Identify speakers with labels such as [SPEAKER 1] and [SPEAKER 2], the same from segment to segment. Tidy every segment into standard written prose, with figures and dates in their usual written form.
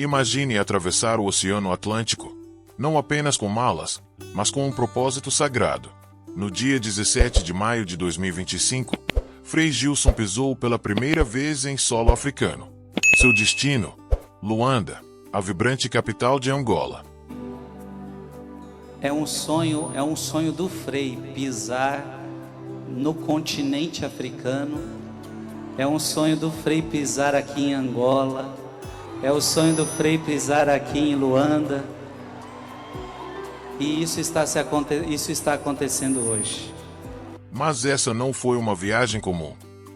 [SPEAKER 1] Imagine atravessar o Oceano Atlântico, não apenas com malas, mas com um propósito sagrado. No dia 17 de maio de 2025, Frei Gilson pisou pela primeira vez em solo africano. Seu destino, Luanda, a vibrante capital de Angola.
[SPEAKER 2] É um sonho do Frei pisar no continente africano. É um sonho do Frei pisar aqui em Angola. É o sonho do Frei pisar aqui em Luanda. E isso está acontecendo hoje.
[SPEAKER 1] Mas essa não foi uma viagem comum.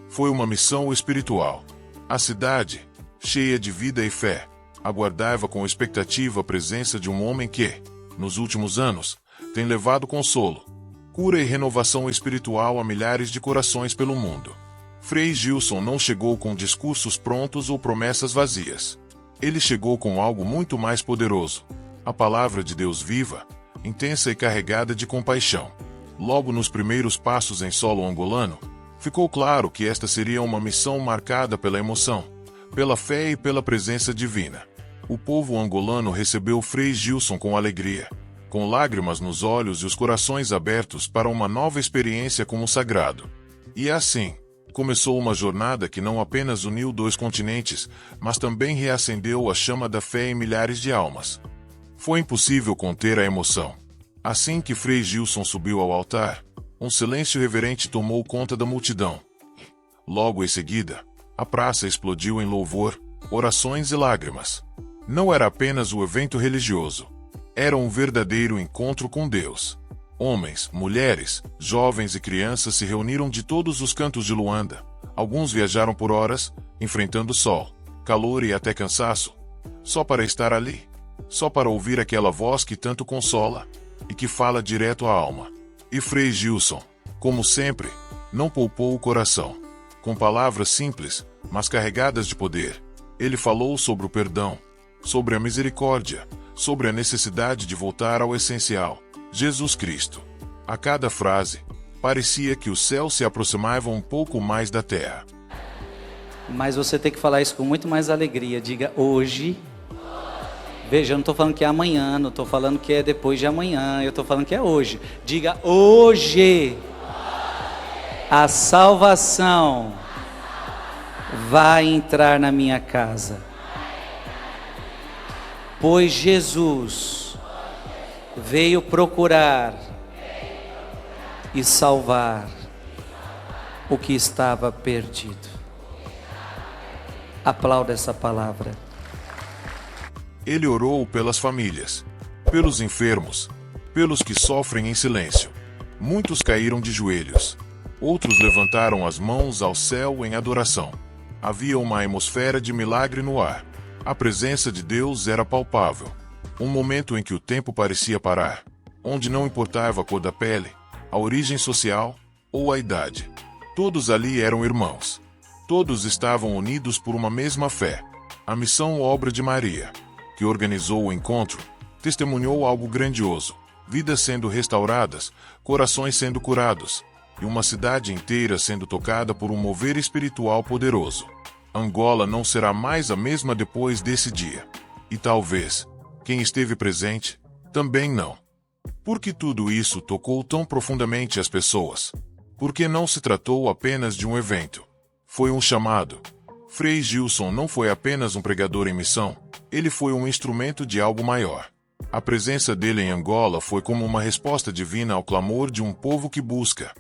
[SPEAKER 1] Foi uma missão espiritual. A cidade, cheia de vida e fé, aguardava com expectativa a presença de um homem que, nos últimos anos, tem levado consolo, cura e renovação espiritual a milhares de corações pelo mundo. Frei Gilson não chegou com discursos prontos ou promessas vazias. Ele chegou com algo muito mais poderoso: a palavra de Deus viva, intensa e carregada de compaixão. Logo nos primeiros passos em solo angolano, ficou claro que esta seria uma missão marcada pela emoção, pela fé e pela presença divina. O povo angolano recebeu Frei Gilson com alegria, com lágrimas nos olhos e os corações abertos para uma nova experiência com o sagrado. E assim, começou uma jornada que não apenas uniu dois continentes, mas também reacendeu a chama da fé em milhares de almas. Foi impossível conter a emoção. Assim que Frei Gilson subiu ao altar, um silêncio reverente tomou conta da multidão. Logo em seguida, a praça explodiu em louvor, orações e lágrimas. Não era apenas um evento religioso. Era um verdadeiro encontro com Deus. Homens, mulheres, jovens e crianças se reuniram de todos os cantos de Luanda. Alguns viajaram por horas, enfrentando sol, calor e até cansaço, só para estar ali, só para ouvir aquela voz que tanto consola e que fala direto à alma. E Frei Gilson, como sempre, não poupou o coração. Com palavras simples, mas carregadas de poder, ele falou sobre o perdão, sobre a misericórdia, sobre a necessidade de voltar ao essencial: Jesus Cristo. A cada frase, parecia que o céu se aproximava um pouco mais da terra.
[SPEAKER 2] Mas você tem que falar isso com muito mais alegria. Diga hoje. Veja, eu não estou falando que é amanhã, não estou falando que é depois de amanhã, eu estou falando que é hoje. Diga hoje. A salvação vai entrar na minha casa. Pois Jesus veio procurar e salvar o que estava perdido. Aplauda essa palavra.
[SPEAKER 1] Ele orou pelas famílias, pelos enfermos, pelos que sofrem em silêncio. Muitos caíram de joelhos. Outros levantaram as mãos ao céu em adoração. Havia uma atmosfera de milagre no ar. A presença de Deus era palpável. Um momento em que o tempo parecia parar, onde não importava a cor da pele, a origem social ou a idade. Todos ali eram irmãos. Todos estavam unidos por uma mesma fé. A missão Obra de Maria, que organizou o encontro, testemunhou algo grandioso: vidas sendo restauradas, corações sendo curados, e uma cidade inteira sendo tocada por um mover espiritual poderoso. Angola não será mais a mesma depois desse dia. E talvez, quem esteve presente, também não. Por que tudo isso tocou tão profundamente as pessoas? Porque não se tratou apenas de um evento. Foi um chamado. Frei Gilson não foi apenas um pregador em missão, ele foi um instrumento de algo maior. A presença dele em Angola foi como uma resposta divina ao clamor de um povo que busca,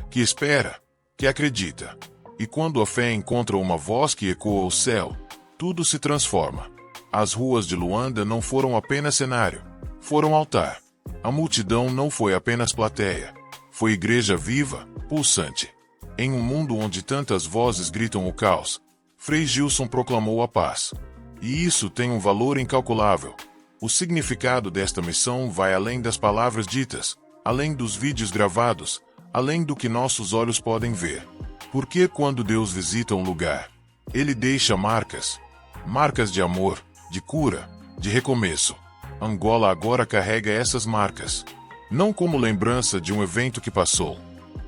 [SPEAKER 1] que espera, que acredita. E quando a fé encontra uma voz que ecoa o céu, tudo se transforma. As ruas de Luanda não foram apenas cenário, foram altar. A multidão não foi apenas plateia, foi igreja viva, pulsante. Em um mundo onde tantas vozes gritam o caos, Frei Gilson proclamou a paz. E isso tem um valor incalculável. O significado desta missão vai além das palavras ditas, além dos vídeos gravados, além do que nossos olhos podem ver. Porque quando Deus visita um lugar, Ele deixa marcas. Marcas de amor, de cura, de recomeço. Angola agora carrega essas marcas. Não como lembrança de um evento que passou,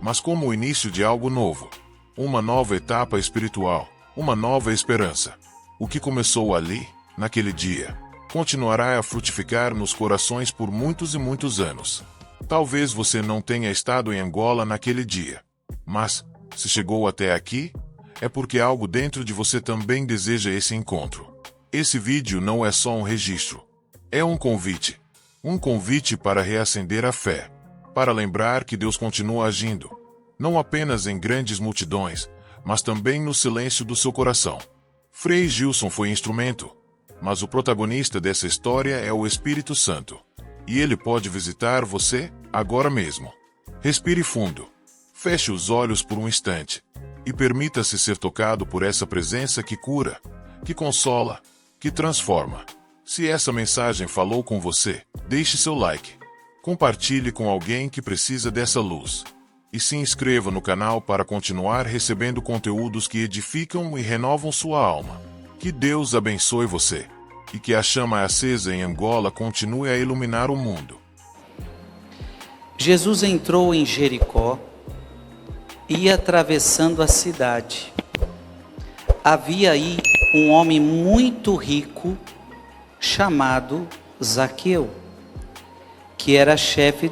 [SPEAKER 1] mas como o início de algo novo. Uma nova etapa espiritual, uma nova esperança. O que começou ali, naquele dia, continuará a frutificar nos corações por muitos e muitos anos. Talvez você não tenha estado em Angola naquele dia, mas, se chegou até aqui, é porque algo dentro de você também deseja esse encontro. Esse vídeo não é só um registro. É um convite. Um convite para reacender a fé. Para lembrar que Deus continua agindo. Não apenas em grandes multidões, mas também no silêncio do seu coração. Frei Gilson foi instrumento, mas o protagonista dessa história é o Espírito Santo. E ele pode visitar você, agora mesmo. Respire fundo. Feche os olhos por um instante. E permita-se ser tocado por essa presença que cura, que consola, que transforma. Se essa mensagem falou com você, deixe seu like. Compartilhe com alguém que precisa dessa luz. E se inscreva no canal para continuar recebendo conteúdos que edificam e renovam sua alma. Que Deus abençoe você. E que a chama acesa em Angola continue a iluminar o mundo.
[SPEAKER 2] Jesus entrou em Jericó e ia atravessando a cidade. Havia aí um homem muito rico chamado Zaqueu, que era chefe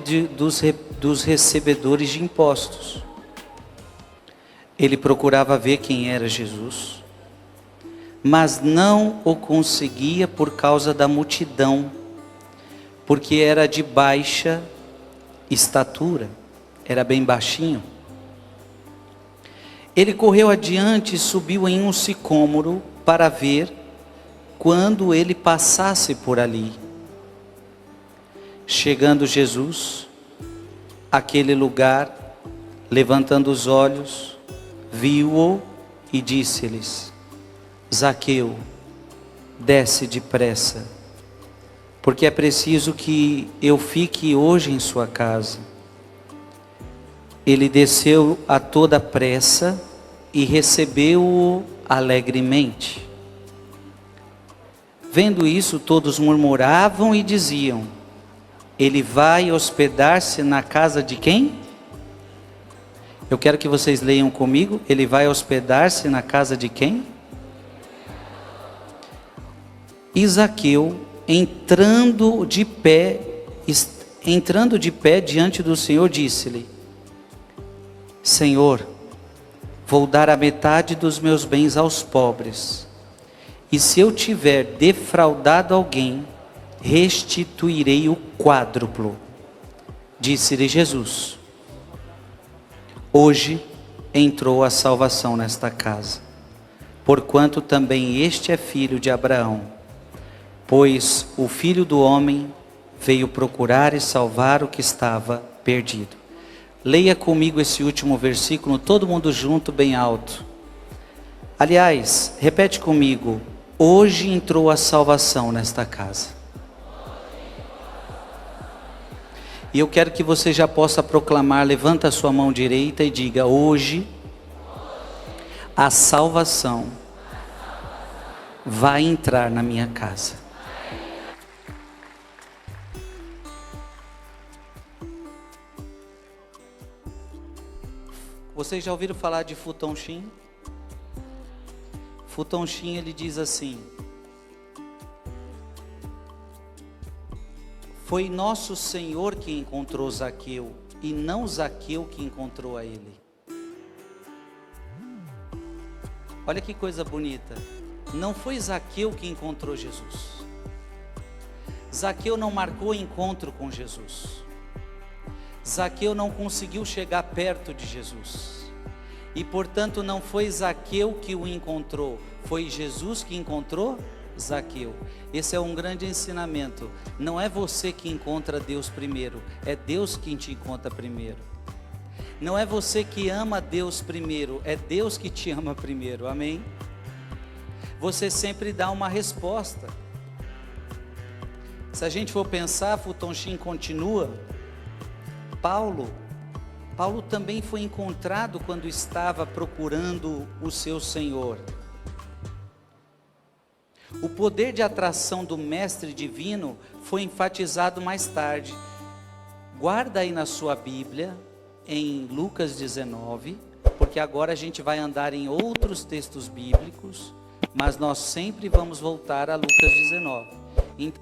[SPEAKER 2] dos recebedores de impostos. Ele procurava ver quem era Jesus, mas não o conseguia por causa da multidão, porque era de baixa estatura, era bem baixinho. Ele correu adiante e subiu em um sicômoro para ver quando ele passasse por ali. Chegando Jesus àquele lugar, levantando os olhos, viu-o e disse-lhes: Zaqueu, desce depressa, porque é preciso que eu fique hoje em sua casa. Ele desceu a toda pressa e recebeu-o alegremente. Vendo isso, todos murmuravam e diziam: ele vai hospedar-se na casa de quem? Eu quero que vocês leiam comigo. Ele vai hospedar-se na casa de quem? E Zaqueu, entrando de pé diante do Senhor, disse-lhe: Senhor, vou dar a metade dos meus bens aos pobres, e se eu tiver defraudado alguém, restituirei o quádruplo. Disse-lhe Jesus: hoje entrou a salvação nesta casa, porquanto também este é filho de Abraão, pois o Filho do Homem veio procurar e salvar o que estava perdido. Leia comigo esse último versículo, todo mundo junto, bem alto. Aliás, repete comigo: hoje entrou a salvação nesta casa. E eu quero que você já possa proclamar, levanta a sua mão direita e diga: hoje a salvação vai entrar na minha casa. Vocês já ouviram falar de Futon Shin? Futon Shin, ele diz assim: foi nosso Senhor que encontrou Zaqueu, e não Zaqueu que encontrou a ele. Olha que coisa bonita. Não foi Zaqueu que encontrou Jesus. Zaqueu não marcou encontro com Jesus. Zaqueu não conseguiu chegar perto de Jesus. E portanto não foi Zaqueu que o encontrou, foi Jesus que encontrou Zaqueu. Esse é um grande ensinamento. Não é você que encontra Deus primeiro, é Deus quem te encontra primeiro. Não é você que ama Deus primeiro, é Deus que te ama primeiro, amém? Você sempre dá uma resposta. Se a gente for pensar, Futon Shin continua. Paulo também foi encontrado quando estava procurando o seu Senhor. O poder de atração do Mestre Divino foi enfatizado mais tarde. Guarda aí na sua Bíblia, em Lucas 19, porque agora a gente vai andar em outros textos bíblicos, mas nós sempre vamos voltar a Lucas 19. Então,